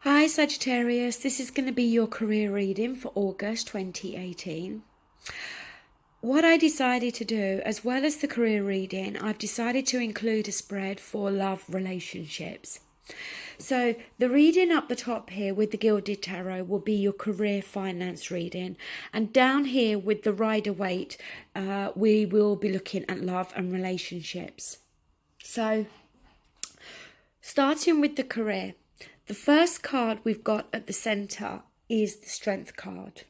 Hi Sagittarius, this is going to be your career reading for August 2018. What I decided to do, as well as the career reading, I've decided to include a spread for love relationships. So the reading up the top here with the Gilded Tarot will be your career finance reading. And down here with the Rider-Waite, we will be looking at love and relationships. So starting with the career. The first card we've got at the centre is the Strength card.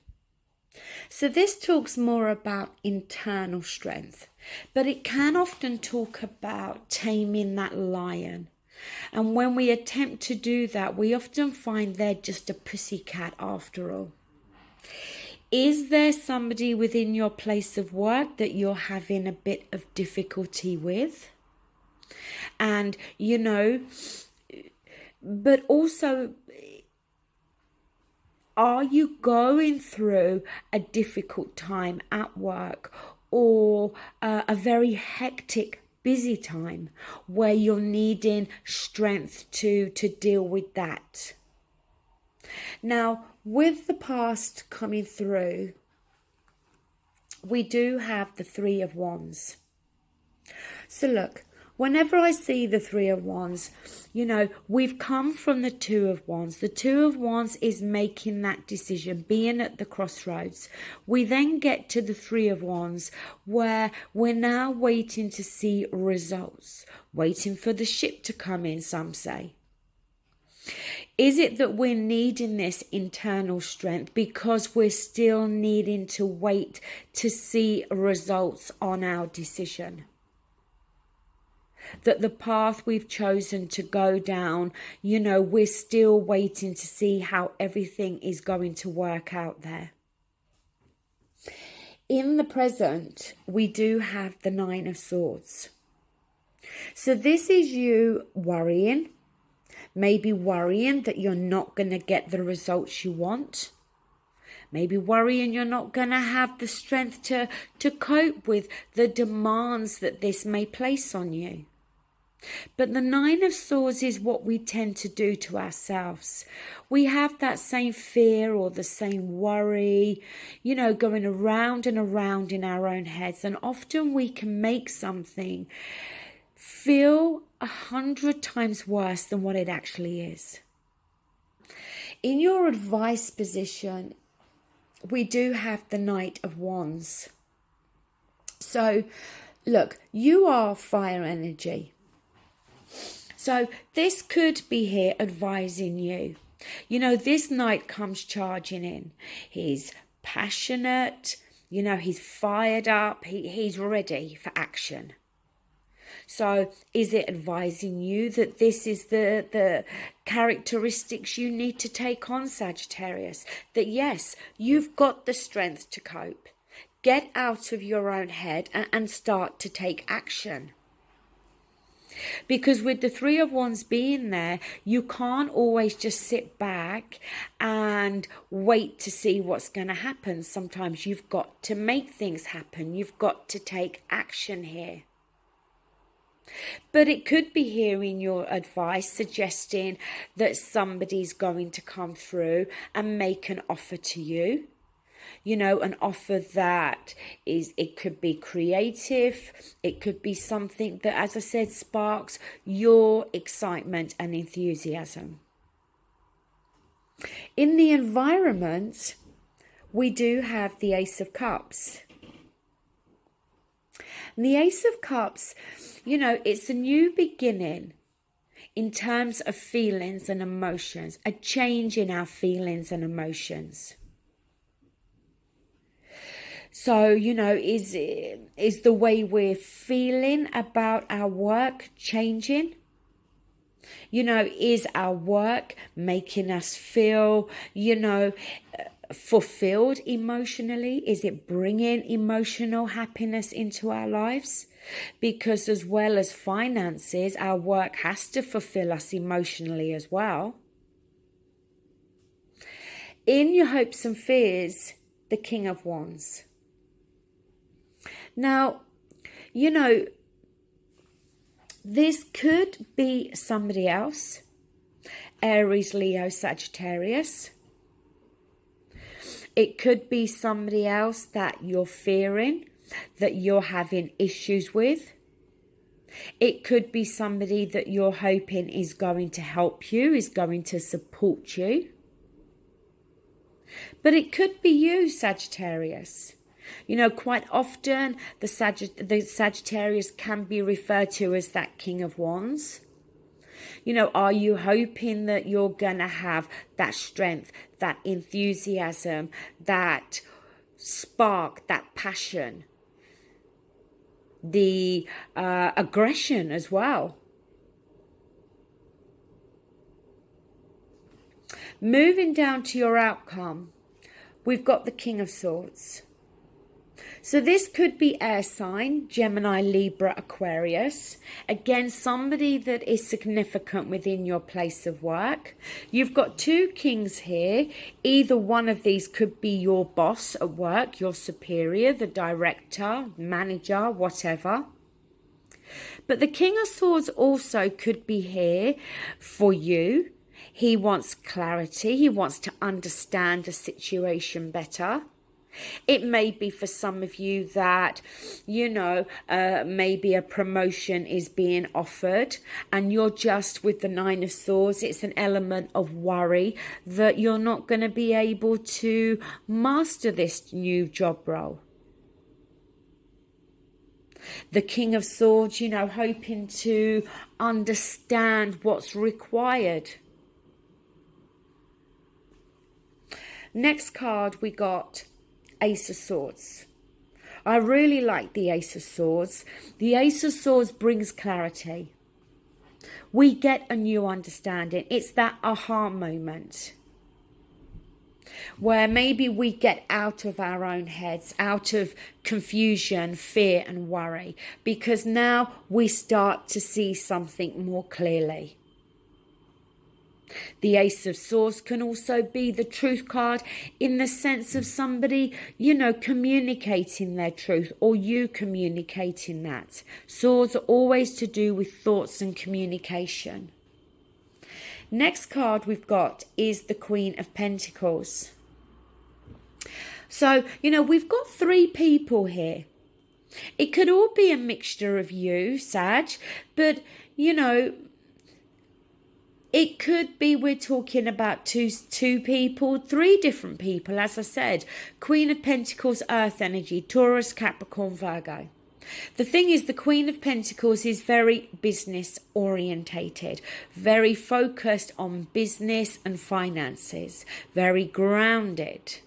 So this talks more about internal strength, but it can often talk about taming that lion. And when we attempt to do that, we often find they're just a pussycat after all. Is there somebody within your place of work that you're having a bit of difficulty with? And, but also, are you going through a difficult time at work or a very hectic, busy time where you're needing strength to deal with that? Now, with the past coming through, we do have the Three of Wands. So look, whenever I see the Three of Wands, we've come from the Two of Wands. The Two of Wands is making that decision, being at the crossroads. We then get to the Three of Wands, where we're now waiting to see results, waiting for the ship to come in, some say. Is it that we're needing this internal strength because we're still needing to wait to see results on our decision? That the path we've chosen to go down, we're still waiting to see how everything is going to work out there. In the present, we do have the Nine of Swords. So this is you worrying, maybe worrying that you're not going to get the results you want. Maybe worrying you're not going to have the strength to cope with the demands that this may place on you. But the Nine of Swords is what we tend to do to ourselves. We have that same fear or the same worry, going around and around in our own heads. And often we can make something feel 100 times worse than what it actually is. In your advice position, we do have the Knight of Wands. So, look, you are fire energy. So this could be here advising you. This knight comes charging in. He's passionate, he's fired up, he's ready for action. So is it advising you that this is the characteristics you need to take on, Sagittarius? That yes, you've got the strength to cope. Get out of your own head and start to take action. Because with the Three of Wands being there, you can't always just sit back and wait to see what's going to happen. Sometimes you've got to make things happen. You've got to take action here. But it could be here in your advice suggesting that somebody's going to come through and make an offer to you. An offer that it could be creative, it could be something that, as I said, sparks your excitement and enthusiasm. In the environment, we do have the Ace of Cups. And the Ace of Cups, it's a new beginning in terms of feelings and emotions, a change in our feelings and emotions. So, is the way we're feeling about our work changing? Is our work making us feel, fulfilled emotionally? Is it bringing emotional happiness into our lives? Because as well as finances, our work has to fulfill us emotionally as well. In your hopes and fears, the King of Wands. Now, this could be somebody else, Aries, Leo, Sagittarius. It could be somebody else that you're fearing, that you're having issues with. It could be somebody that you're hoping is going to help you, is going to support you. But it could be you, Sagittarius. You know, quite often the Sagittarius can be referred to as that King of Wands. You know, are you hoping that you're going to have that strength, that enthusiasm, that spark, that passion, the aggression as well? Moving down to your outcome, we've got the King of Swords. So this could be air sign, Gemini, Libra, Aquarius. Again, somebody that is significant within your place of work. You've got two kings here. Either one of these could be your boss at work, your superior, the director, manager, whatever. But the King of Swords also could be here for you. He wants clarity. He wants to understand the situation better. It may be for some of you that, you know, maybe a promotion is being offered and you're just with the Nine of Swords. It's an element of worry that you're not going to be able to master this new job role. The King of Swords, you know, hoping to understand what's required. Next card we got Ace of Swords. I really like the Ace of Swords. The Ace of Swords brings clarity. We get a new understanding. It's that aha moment where maybe we get out of our own heads, out of confusion, fear and worry, because now we start to see something more clearly. The Ace of Swords can also be the truth card in the sense of somebody, you know, communicating their truth or you communicating that. Swords are always to do with thoughts and communication. Next card we've got is the Queen of Pentacles. So, you know, we've got three people here. It could all be a mixture of you, Sag, but, you know, it could be we're talking about two people, three different people, as I said. Queen of Pentacles, Earth energy, Taurus, Capricorn, Virgo. The thing is, the Queen of Pentacles is very business orientated, very focused on business and finances, very grounded.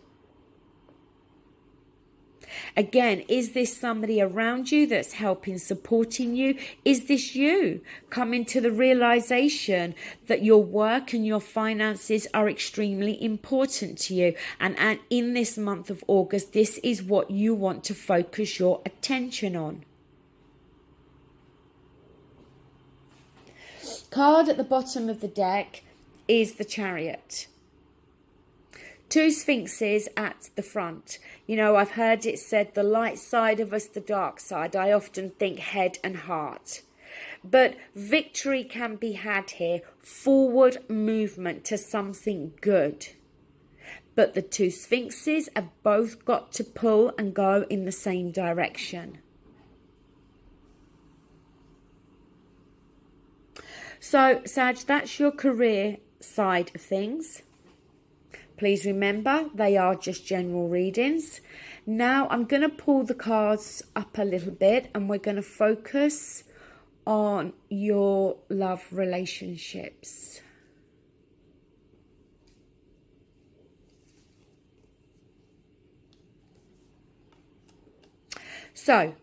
Again, is this somebody around you that's helping, supporting you? Is this you coming to the realization that your work and your finances are extremely important to you? And in this month of August, this is what you want to focus your attention on. Card at the bottom of the deck is the Chariot. Two sphinxes at the front. You know, I've heard it said the light side of us, the dark side. I often think head and heart. But victory can be had here. Forward movement to something good. But the two sphinxes have both got to pull and go in the same direction. So, Sag, that's your career side of things. Please remember, they are just general readings. Now I'm going to pull the cards up a little bit and we're going to focus on your love relationships. So,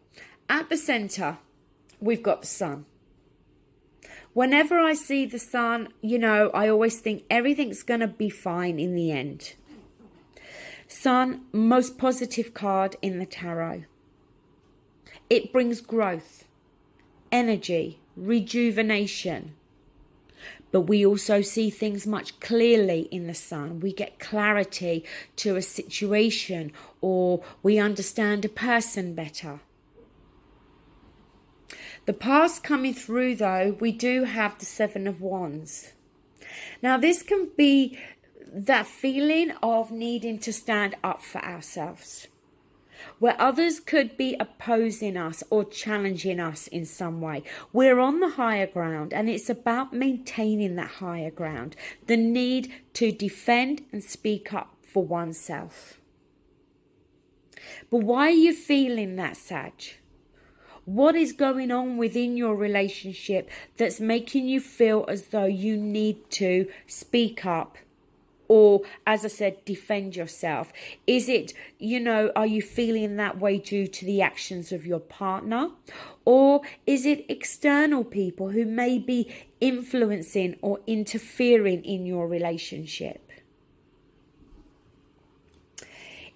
at the center, we've got the Sun. Whenever I see the Sun, you know, I always think everything's going to be fine in the end. Sun, most positive card in the tarot. It brings growth, energy, rejuvenation. But we also see things much clearly in the Sun. We get clarity to a situation, or we understand a person better. The past coming through, though, we do have the Seven of Wands. Now, this can be that feeling of needing to stand up for ourselves, where others could be opposing us or challenging us in some way. We're on the higher ground, and it's about maintaining that higher ground, the need to defend and speak up for oneself. But why are you feeling that, Sag? What is going on within your relationship that's making you feel as though you need to speak up? Or, as I said, defend yourself? Is it, are you feeling that way due to the actions of your partner? Or is it external people who may be influencing or interfering in your relationship?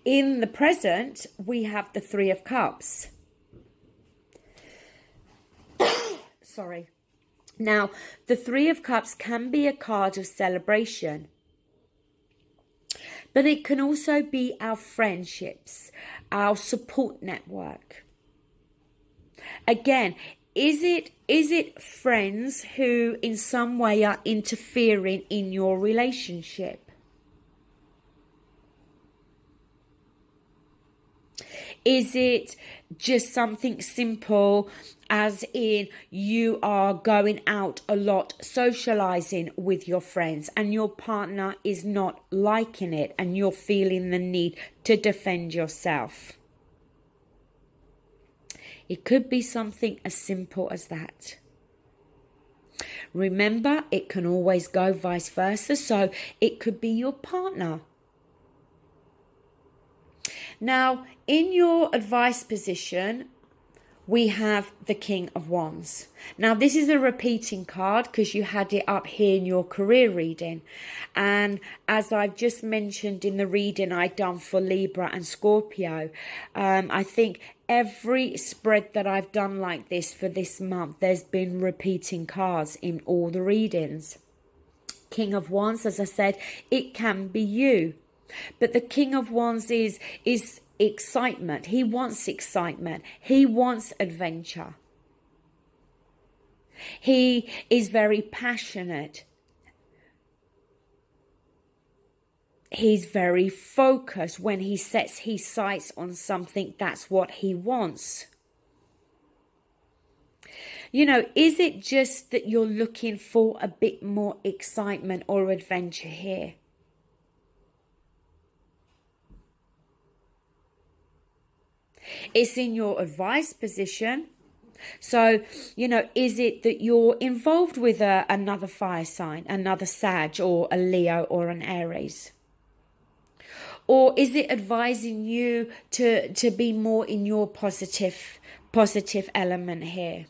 In the present, we have the Three of Cups. Sorry. Now, the Three of Cups can be a card of celebration. But it can also be our friendships, our support network. Again, is it friends who in some way are interfering in your relationship? Is it just something simple, as in you are going out a lot socializing with your friends and your partner is not liking it and you're feeling the need to defend yourself? It could be something as simple as that. Remember, it can always go vice versa, so it could be your partner. Now, in your advice position, we have the King of Wands. Now, this is a repeating card because you had it up here in your career reading. And as I've just mentioned in the reading I've done for Libra and Scorpio, I think every spread that I've done like this for this month, there's been repeating cards in all the readings. King of Wands, as I said, it can be you. But the King of Wands is excitement. He wants excitement. He wants adventure. He is very passionate. He's very focused. When he sets his sights on something, that's what he wants. Is it just that you're looking for a bit more excitement or adventure here? It's in your advice position. So, is it that you're involved with another fire sign, another Sag or a Leo or an Aries? Or is it advising you to be more in your positive element here?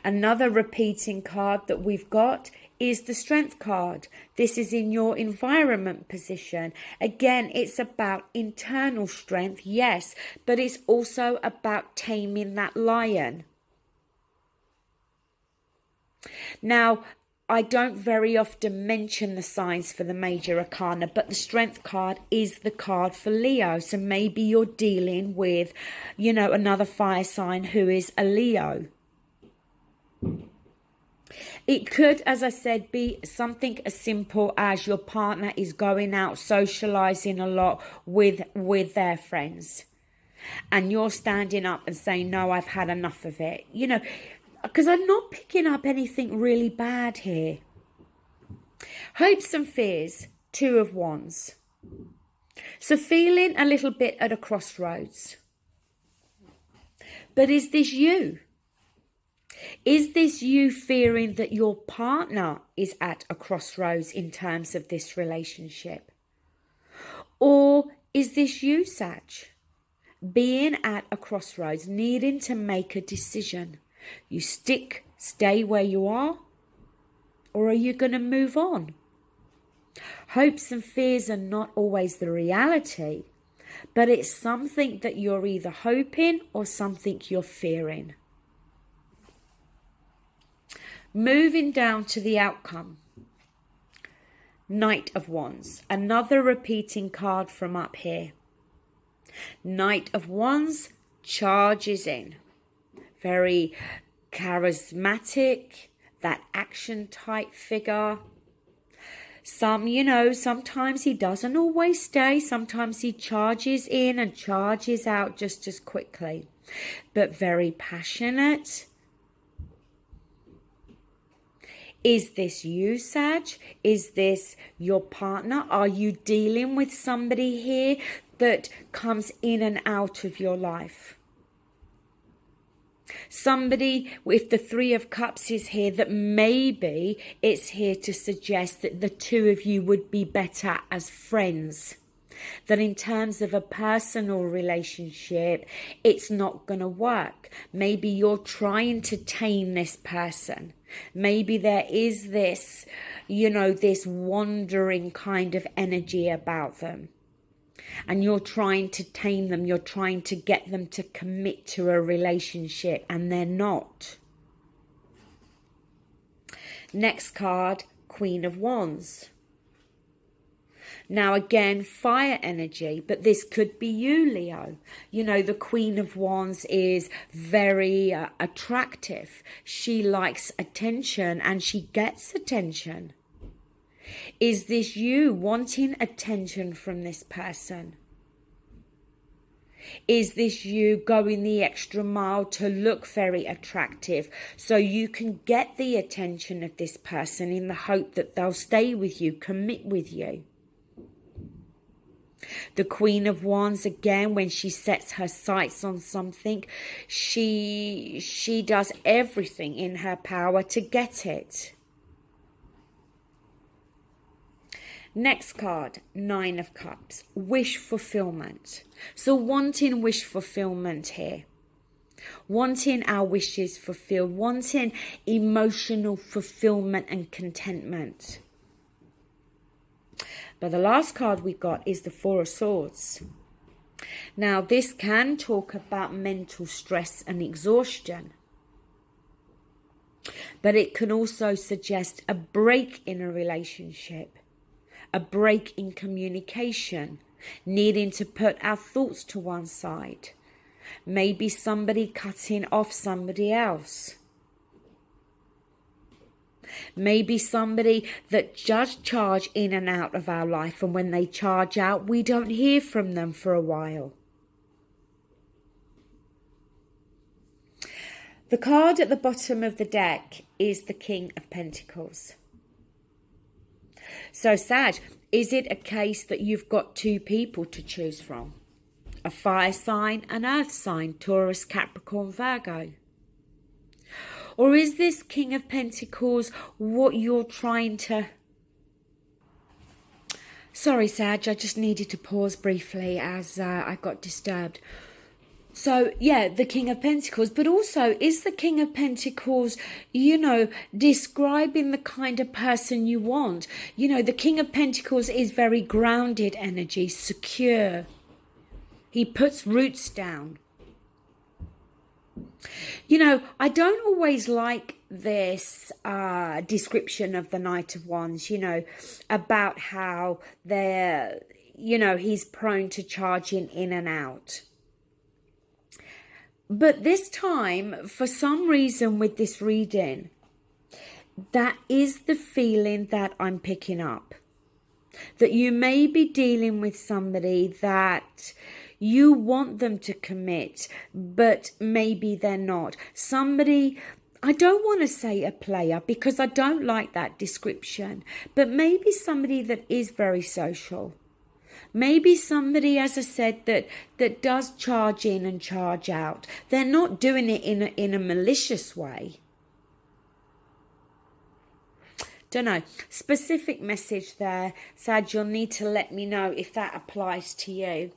Another repeating card that we've got is the Strength card. This is in your environment position. Again, it's about internal strength, yes, but it's also about taming that lion. Now, I don't very often mention the signs for the major arcana, but the Strength card is the card for Leo. So maybe you're dealing with, another fire sign who is a Leo. It could, as I said, be something as simple as your partner is going out socializing a lot with their friends. And you're standing up and saying, no, I've had enough of it. Because I'm not picking up anything really bad here. Hopes and fears, Two of Wands. So feeling a little bit at a crossroads. But is this you? Is this you fearing that your partner is at a crossroads in terms of this relationship? Or is this you, Sag, being at a crossroads, needing to make a decision? You stay where you are, or are you going to move on? Hopes and fears are not always the reality, but it's something that you're either hoping or something you're fearing. Moving down to the outcome. Knight of Wands, another repeating card from up here. Knight of Wands charges in. Very charismatic, that action type figure. Sometimes he doesn't always stay. Sometimes he charges in and charges out just as quickly, but very passionate. Is this you, Sag? Is this your partner? Are you dealing with somebody here that comes in and out of your life? Somebody with the Three of Cups is here that maybe it's here to suggest that the two of you would be better as friends. That in terms of a personal relationship, it's not going to work. Maybe you're trying to tame this person. Maybe there is this, this wandering kind of energy about them. And you're trying to tame them. You're trying to get them to commit to a relationship, and they're not. Next card, Queen of Wands. Now, again, fire energy, but this could be you, Leo. The Queen of Wands is very attractive. She likes attention and she gets attention. Is this you wanting attention from this person? Is this you going the extra mile to look very attractive so you can get the attention of this person in the hope that they'll stay with you, commit with you? The Queen of Wands, again, when she sets her sights on something, she does everything in her power to get it. Next card, Nine of Cups, wish fulfillment. So wanting wish fulfillment here. Wanting our wishes fulfilled. Wanting emotional fulfillment and contentment. But the last card we got is the Four of Swords. Now, this can talk about mental stress and exhaustion. But it can also suggest a break in a relationship. A break in communication, needing to put our thoughts to one side. Maybe somebody cutting off somebody else. Maybe somebody that just charge in and out of our life, and when they charge out, we don't hear from them for a while. The card at the bottom of the deck is the King of Pentacles. So, Sag, is it a case that you've got two people to choose from? A fire sign, an earth sign, Taurus, Capricorn, Virgo? Or is this King of Pentacles what you're trying to... Sorry, Sag, I just needed to pause briefly as I got disturbed. So, yeah, the King of Pentacles, but also, is the King of Pentacles, describing the kind of person you want? The King of Pentacles is very grounded energy, secure. He puts roots down. I don't always like this description of the Knight of Wands, about how they're, he's prone to charging in and out. But this time, for some reason with this reading, that is the feeling that I'm picking up. That you may be dealing with somebody that you want them to commit, but maybe they're not. Somebody, I don't want to say a player because I don't like that description, but maybe somebody that is very social. Maybe somebody, as I said, that does charge in and charge out. They're not doing it in a malicious way. Don't know. Specific message there, Sag. You'll need to let me know if that applies to you.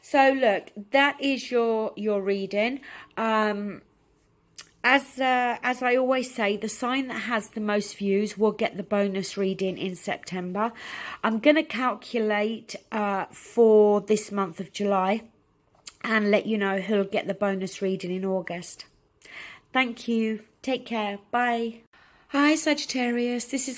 So look, that is your reading. As I always say, the sign that has the most views will get the bonus reading in September. I'm going to calculate for this month of July and let you know who'll get the bonus reading in August. Thank you. Take care. Bye. Hi, Sagittarius. This is